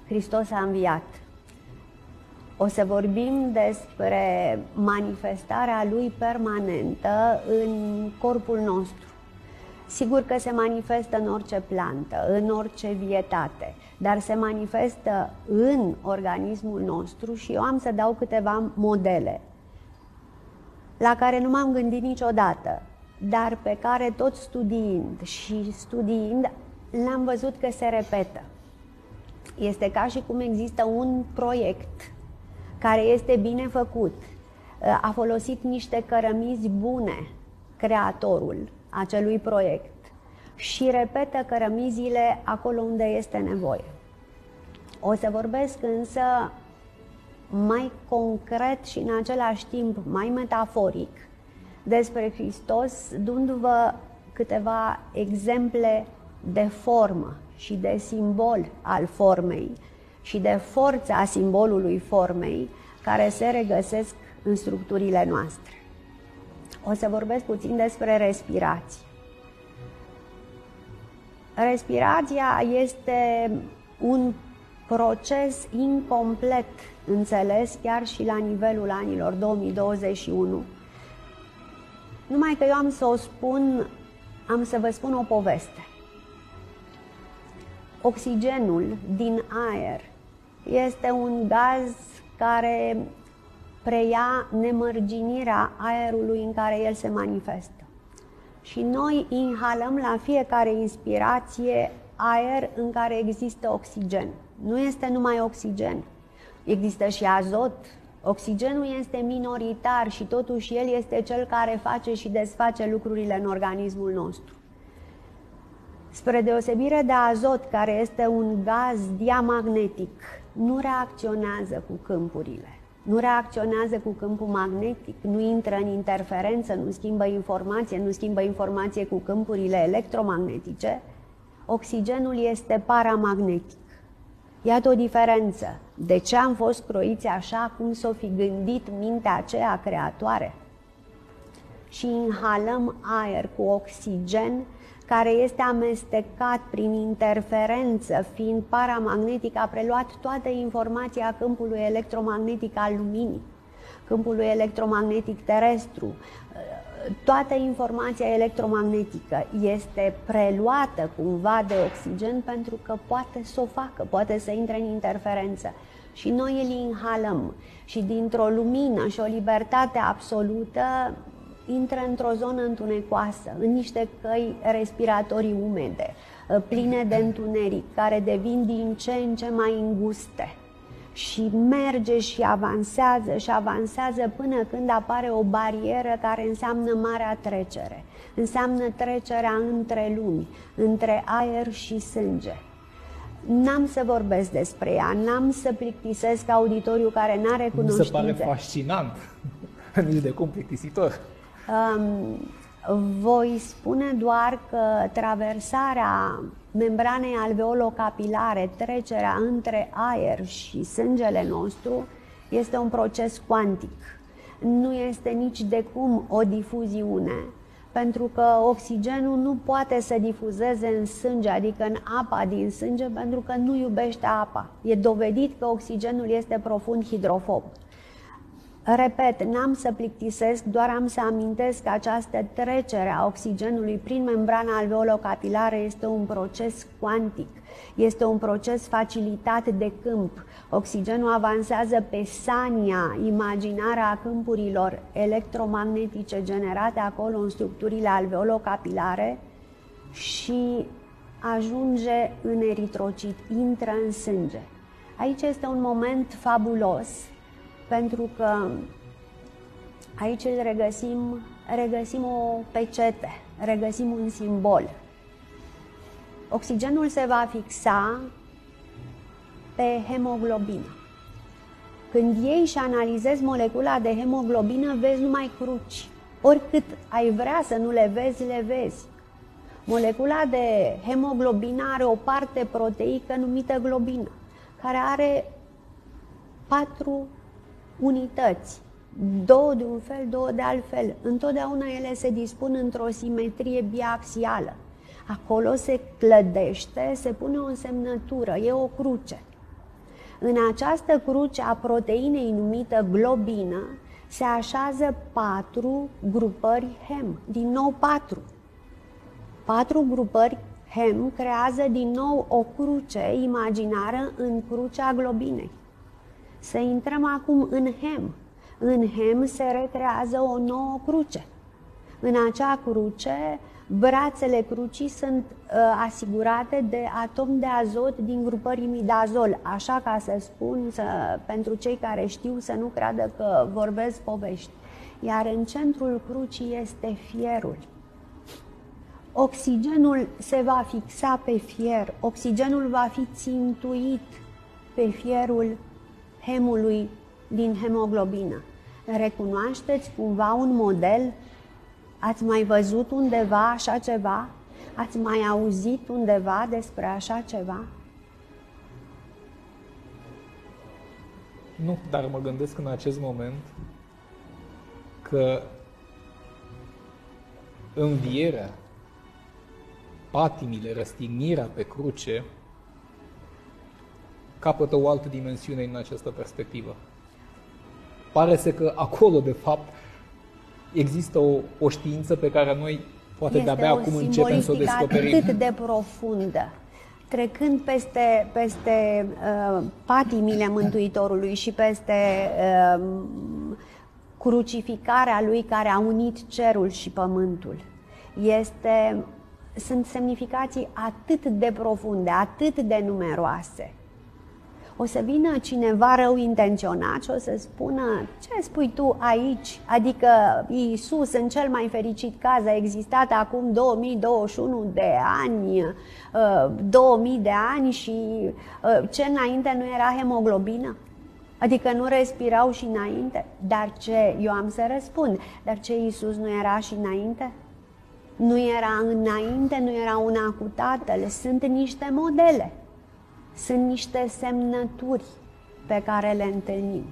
Hristos a înviat. O să vorbim despre manifestarea Lui permanentă în corpul nostru. Sigur că se manifestă în orice plantă, în orice vietate, dar se manifestă în organismul nostru și eu am să dau câteva modele la care nu m-am gândit niciodată, dar pe care tot studiind le-am văzut că se repetă. Este ca și cum există un proiect care este bine făcut, a folosit niște cărămizi bune creatorul acelui proiect și repetă cărămizile acolo unde este nevoie. O să vorbesc însă mai concret și în același timp mai metaforic despre Hristos, dându-vă câteva exemple de formă și de simbol al formei și de forța simbolului formei care se regăsesc în structurile noastre. O să vorbesc puțin despre respirație. Respirația este un proces incomplet înțeles chiar și la nivelul anilor 2021. Numai că eu am să vă spun o poveste. Oxigenul din aer este un gaz care preia nemărginirea aerului în care el se manifestă. Și noi inhalăm la fiecare inspirație aer în care există oxigen. Nu este numai oxigen, există și azot. Oxigenul este minoritar și totuși el este cel care face și desface lucrurile în organismul nostru. Spre deosebire de azot, care este un gaz diamagnetic, nu reacționează cu câmpurile, nu reacționează cu câmpul magnetic, nu intră în interferență, nu schimbă informație cu câmpurile electromagnetice, oxigenul este paramagnetic. Iată o diferență. De ce am fost croiți așa cum s-o fi gândit mintea aceea creatoare? Și inhalăm aer cu oxigen care este amestecat prin interferență, fiind paramagnetic, a preluat toată informația câmpului electromagnetic al luminii, câmpului electromagnetic terestru. Toată informația electromagnetică este preluată cumva de oxigen pentru că poate să o facă, poate să intre în interferență. Și noi îl inhalăm și dintr-o lumină și o libertate absolută intră într-o zonă întunecoasă, în niște căi respiratorii umede, pline de întuneric, care devin din ce în ce mai înguste. Și merge și avansează până când apare o barieră care înseamnă marea trecere. Înseamnă trecerea între lumi, între aer și sânge. N-am să vorbesc despre ea, n-am să plictisesc auditoriul care n-are cunoștințe. Mi se pare fascinant, nici de cum plictisitor. Voi spune doar că traversarea membranei alveolo-capilare, trecerea între aer și sângele nostru, este un proces cuantic. Nu este nici de cum o difuziune, pentru că oxigenul nu poate să difuzeze în sânge, adică în apa din sânge, pentru că nu iubește apa. E dovedit că oxigenul este profund hidrofob. Repet, n-am să plictisesc, doar am să amintesc că această trecere a oxigenului prin membrana alveolo-capilară este un proces cuantic, este un proces facilitat de câmp. Oxigenul avansează pe sania imaginară a câmpurilor electromagnetice generate acolo în structurile alveolo-capilare și ajunge în eritrocit, intră în sânge. Aici este un moment fabulos, pentru că aici îl regăsim o pecete, regăsim un simbol. Oxigenul se va fixa pe hemoglobină. Când iei și analizezi molecula de hemoglobină, vezi numai cruci. Oricât ai vrea să nu le vezi. Molecula de hemoglobină are o parte proteică numită globină, care are 4 unități, 2 de un fel, 2 de altfel. Întotdeauna ele se dispun într-o simetrie biaxială. Acolo se clădește, se pune o însemnătură, e o cruce. În această cruce a proteinei numită globină se așează 4 grupări hem, din nou 4. 4 grupări hem creează din nou o cruce imaginară în crucea globinei. Să intrăm acum în hem. În hem se recrează o nouă cruce. În acea cruce, brațele crucii sunt asigurate de atom de azot din grupări imidazol. Așa, ca să spun, pentru cei care știu, să nu creadă că vorbesc povești. Iar în centrul crucii este fierul. Oxigenul se va fixa pe fier, oxigenul va fi țintuit pe fierul hemului din hemoglobină. Recunoașteți cumva un model? Ați mai văzut undeva așa ceva? Ați mai auzit undeva despre așa ceva? Nu, dar mă gândesc în acest moment că învierea, patimile, răstignirea pe cruce capătă o altă dimensiune în această perspectivă. Pare să că acolo, de fapt, există o știință pe care noi poate de-abia acum începem să o descoperim. Atât de profundă, trecând peste patimile Mântuitorului și peste crucificarea lui care a unit cerul și pământul. Sunt semnificații atât de profunde, atât de numeroase. O să vină cineva rău intenționat și o să spună: ce spui tu aici? Adică Iisus, în cel mai fericit caz, a existat acum 2021 de ani, 2000 de ani și ce înainte nu era hemoglobină? Adică nu respirau și înainte? Dar ce? Eu am să răspund. Dar ce, Iisus nu era și înainte? Nu era înainte, nu era una cu Tatăl. Sunt niște modele. Sunt niște semnături pe care le întâlnim.